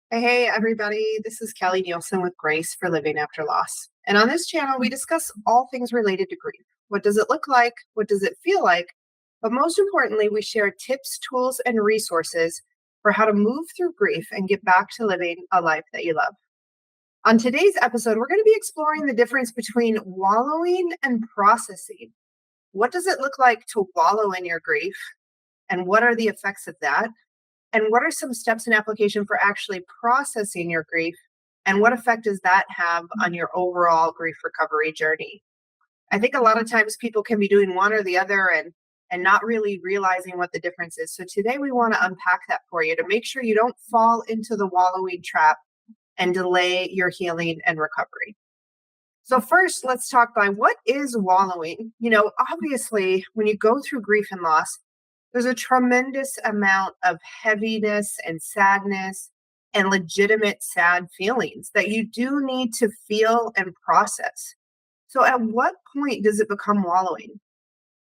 Hey, everybody. This is Kelly Nielsen with Grace for Living After Loss. And on this channel, we discuss all things related to grief. What does it look like? What does it feel like? But most importantly, we share tips, tools, and resources for how to move through grief and get back to living a life that you love. On today's episode, we're going to be exploring the difference between wallowing and processing. What does it look like to wallow in your grief? And what are the effects of that? And what are some steps in application for actually processing your grief? And what effect does that have on your overall grief recovery journey? I think a lot of times people can be doing one or the other and not really realizing what the difference is. So today we want to unpack that for you to make sure you don't fall into the wallowing trap and delay your healing and recovery. So first, let's talk by what is wallowing. Obviously, when you go through grief and loss, there's a tremendous amount of heaviness and sadness and legitimate sad feelings that you do need to feel and process. So at what point does it become wallowing?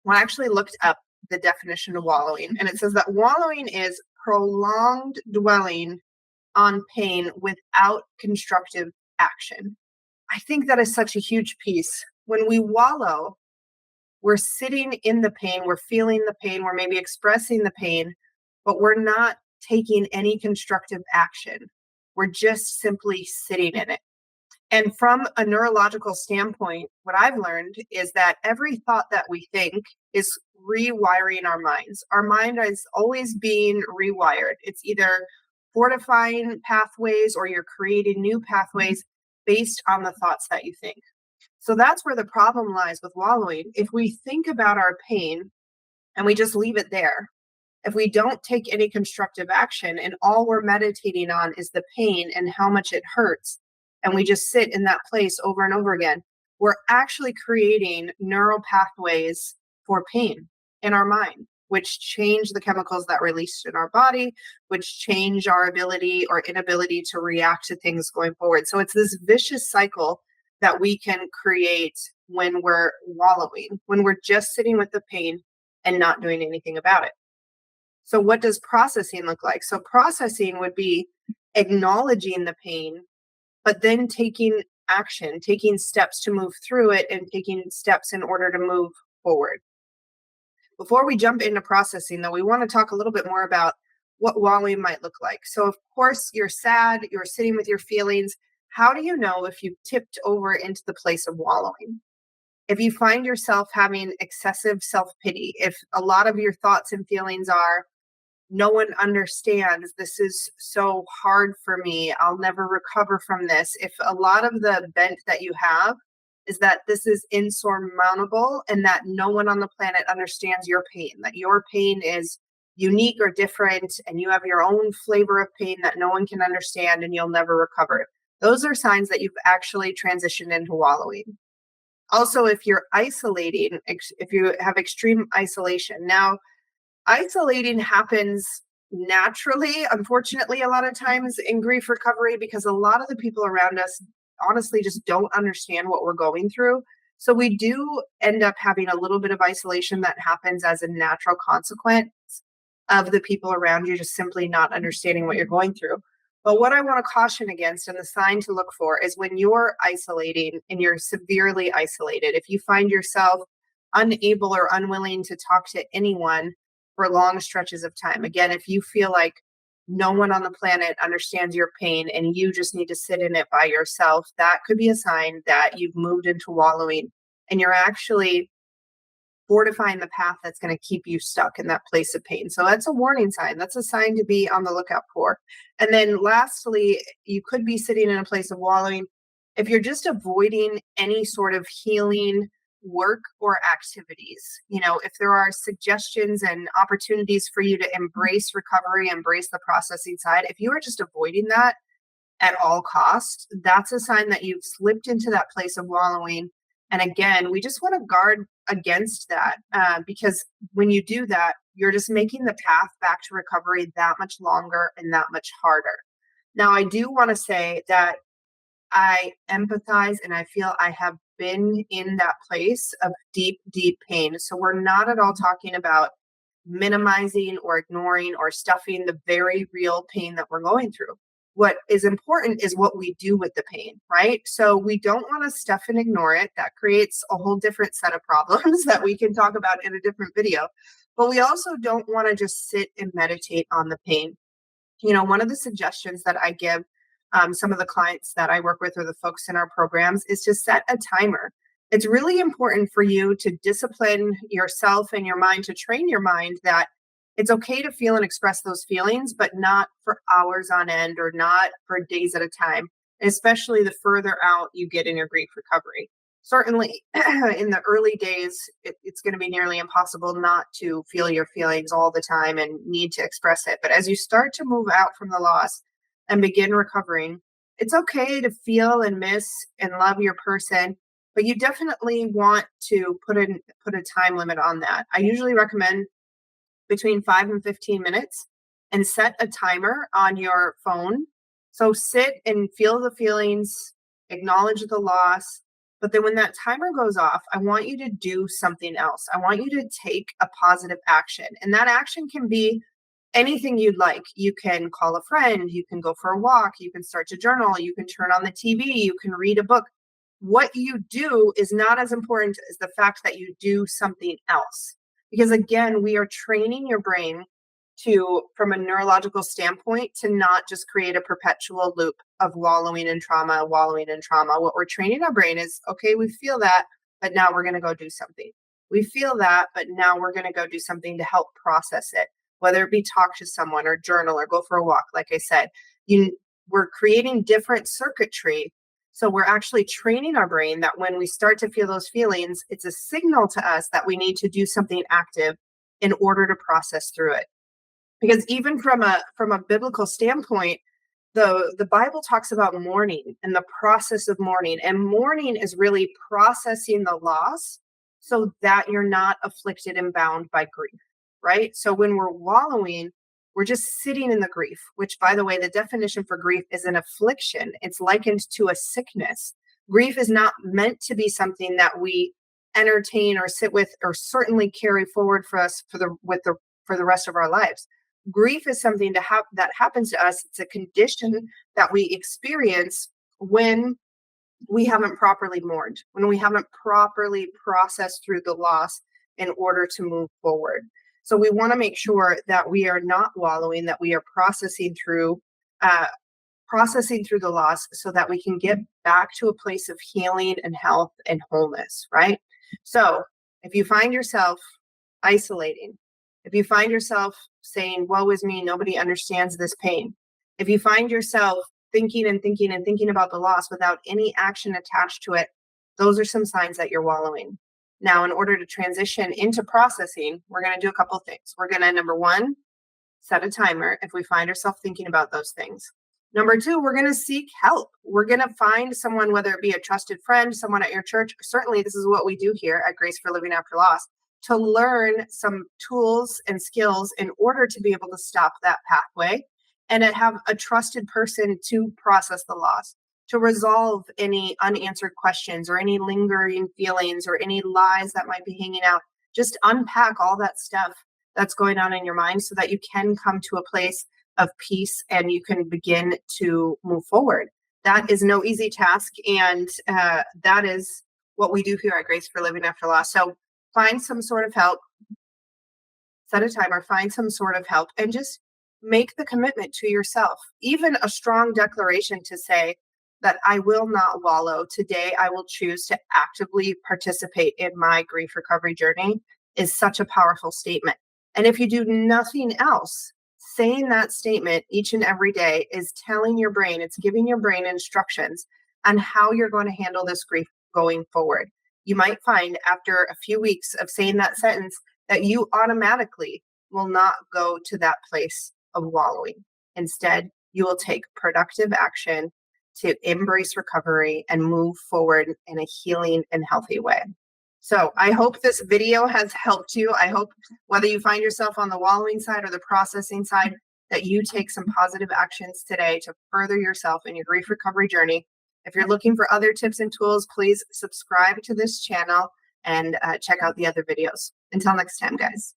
Well, I actually looked up the definition of wallowing, and it says that wallowing is prolonged dwelling on pain without constructive action. I think that is such a huge piece. When we wallow, we're sitting in the pain, we're feeling the pain, we're maybe expressing the pain, but we're not taking any constructive action. We're just simply sitting in it. And from a neurological standpoint, what I've learned is that every thought that we think is rewiring our minds. Our mind is always being rewired. It's either fortifying pathways or you're creating new pathways based on the thoughts that you think. So that's where the problem lies with wallowing. If we think about our pain and we just leave it there, if we don't take any constructive action and all we're meditating on is the pain and how much it hurts, and we just sit in that place over and over again, we're actually creating neural pathways for pain in our mind, which change the chemicals that are released in our body, which change our ability or inability to react to things going forward. So it's this vicious cycle that we can create when we're wallowing, when we're just sitting with the pain and not doing anything about it. So what does processing look like? So processing would be acknowledging the pain, but then taking action, taking steps to move through it and taking steps in order to move forward. Before we jump into processing, though, we want to talk a little bit more about what wallowing might look like. So, of course, you're sad, you're sitting with your feelings. How do you know if you've tipped over into the place of wallowing? If you find yourself having excessive self-pity, if a lot of your thoughts and feelings are, no one understands, this is so hard for me, I'll never recover from this. If a lot of the bent that you have is that this is insurmountable and that no one on the planet understands your pain, that your pain is unique or different and you have your own flavor of pain that no one can understand and you'll never recover. Those are signs that you've actually transitioned into wallowing. Also, if you're isolating, if you have extreme isolation. Now, isolating happens naturally, unfortunately, a lot of times in grief recovery, because a lot of the people around us honestly just don't understand what we're going through. So we do end up having a little bit of isolation that happens as a natural consequence of the people around you just simply not understanding what you're going through. But what I want to caution against and the sign to look for is when you're isolating and you're severely isolated, if you find yourself unable or unwilling to talk to anyone for long stretches of time. Again, if you feel like no one on the planet understands your pain and you just need to sit in it by yourself, that could be a sign that you've moved into wallowing and you're actually fortifying the path that's going to keep you stuck in that place of pain. So that's a warning sign. That's a sign to be on the lookout for. And then lastly, you could be sitting in a place of wallowing if you're just avoiding any sort of healing work or activities. If there are suggestions and opportunities for you to embrace recovery, embrace the processing side, if you are just avoiding that at all costs, that's a sign that you've slipped into that place of wallowing. And again, we just want to guard against that because when you do that, you're just making the path back to recovery that much longer and that much harder. Now, I do want to say that I empathize and I feel I have been in that place of deep, deep pain. So we're not at all talking about minimizing or ignoring or stuffing the very real pain that we're going through. What is important is what we do with the pain, right? So we don't want to stuff and ignore it. That creates a whole different set of problems that we can talk about in a different video. But we also don't want to just sit and meditate on the pain. One of the suggestions that I give some of the clients that I work with or the folks in our programs is to set a timer. It's really important for you to discipline yourself and your mind, to train your mind that it's okay to feel and express those feelings, but not for hours on end or not for days at a time, especially the further out you get in your grief recovery. Certainly, in the early days, it's going to be nearly impossible not to feel your feelings all the time and need to express it. But as you start to move out from the loss and begin recovering, it's okay to feel and miss and love your person, but you definitely want to put a time limit on that. I usually recommend between 5 and 15 minutes and set a timer on your phone. So sit and feel the feelings, acknowledge the loss. But then when that timer goes off, I want you to do something else. I want you to take a positive action. And that action can be anything you'd like. You can call a friend, you can go for a walk, you can start to journal, you can turn on the TV, you can read a book. What you do is not as important as the fact that you do something else. Because again, we are training your brain from a neurological standpoint, to not just create a perpetual loop of wallowing in trauma. What we're training our brain is, okay, we feel that, but now we're going to go do something. We feel that, but now we're going to go do something to help process it, whether it be talk to someone or journal or go for a walk. Like I said, we're creating different circuitry. So we're actually training our brain that when we start to feel those feelings, it's a signal to us that we need to do something active in order to process through it. Because even from a biblical standpoint, the Bible talks about mourning and the process of mourning. And mourning is really processing the loss so that you're not afflicted and bound by grief, right? So when we're wallowing, we're just sitting in the grief, which, by the way, the definition for grief is an affliction. It's likened to a sickness. Grief is not meant to be something that we entertain or sit with or certainly carry forward for us for the rest of our lives. Grief is something that happens to us. It's a condition that we experience when we haven't properly mourned, when we haven't properly processed through the loss in order to move forward. So we want to make sure that we are not wallowing, that we are processing through the loss so that we can get back to a place of healing and health and wholeness, right? So if you find yourself isolating, if you find yourself saying, woe is me, nobody understands this pain, if you find yourself thinking about the loss without any action attached to it, those are some signs that you're wallowing. Now, in order to transition into processing, we're going to do a couple of things. We're going to, number one, set a timer if we find ourselves thinking about those things. Number two, we're going to seek help. We're going to find someone, whether it be a trusted friend, someone at your church. Certainly, this is what we do here at Grace for Living After Loss, to learn some tools and skills in order to be able to stop that pathway and to have a trusted person to process the loss, to resolve any unanswered questions or any lingering feelings or any lies that might be hanging out. Just unpack all that stuff that's going on in your mind so that you can come to a place of peace and you can begin to move forward. That is no easy task. And that is what we do here at Grace for Living After Loss. So find some sort of help, set a timer, find some sort of help, and just make the commitment to yourself. Even a strong declaration to say that I will not wallow. Today, I will choose to actively participate in my grief recovery journey is such a powerful statement. And if you do nothing else, saying that statement each and every day is telling your brain, it's giving your brain instructions on how you're going to handle this grief going forward. You might find after a few weeks of saying that sentence that you automatically will not go to that place of wallowing. Instead, you will take productive action to embrace recovery and move forward in a healing and healthy way. So I hope this video has helped you. I hope whether you find yourself on the wallowing side or the processing side, that you take some positive actions today to further yourself in your grief recovery journey. If you're looking for other tips and tools, please subscribe to this channel and check out the other videos. Until next time, guys.